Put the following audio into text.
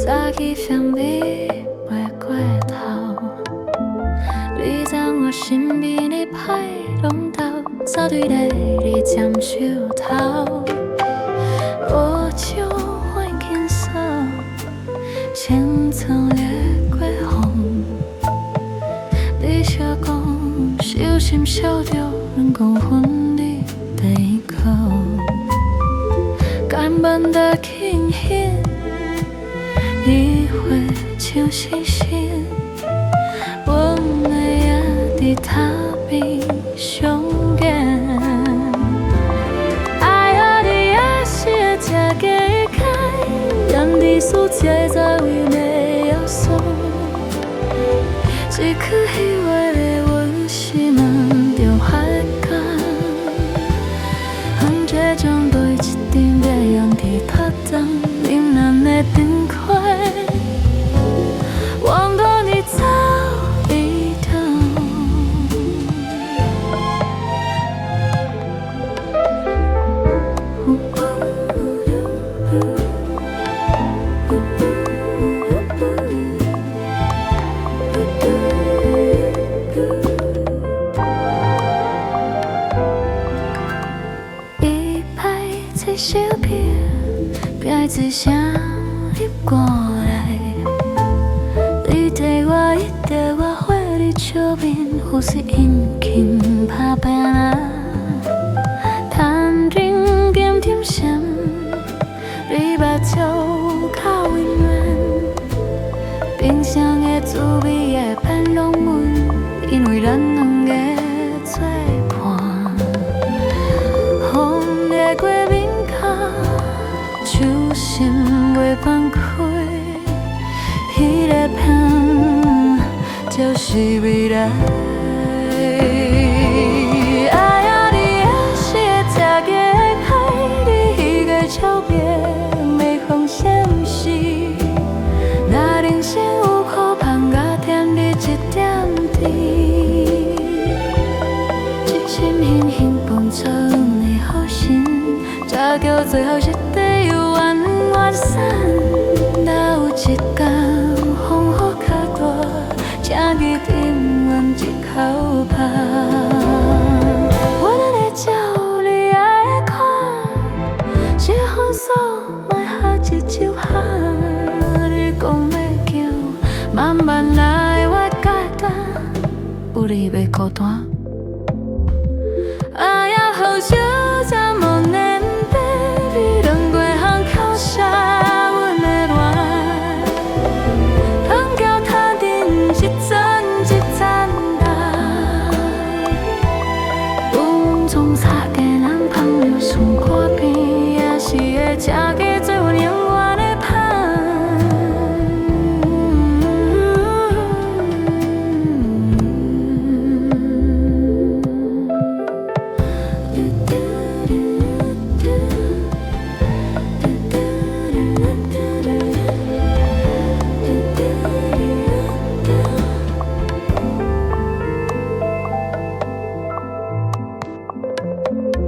早起香味袂过头，你在我身边的歹拢斗，早对咧你沾手头。我就换轻松，千层月过风。你笑讲小心笑着，人讲分你第口，敢问的庆幸。你会唱星星，阮的也伫他边上演。爱啊，你也是会吃假开，让你所在在为你要送。一颗稀微的温馨梦着海港，哼这种对一点太阳伫拍动，令咱的灯快。望到你早已懂。一摆在小片，别只想入过来。你对我一对我花你笑面，呼吸引擎拍拼啊，谈人咸甜咸，你目睭较温暖，冰箱的滋味会变拢阮，因为咱两个做伴。风掠过面颊，手心袂放开。迄个香就是未来。爱啊，你也是会吃假开，你迄个笑面袂风险是，若人生有苦芳甲甜，你一点甜，一心狠狠帮助阮的好心，才叫最后一块有缘缘散。若有一天风雨较大，请记得永远一口拍。我咱的鸟，你也会看，这风霜莫下一首下。你讲要叫，慢慢来，我简单，有你袂孤单。爱呀，好想。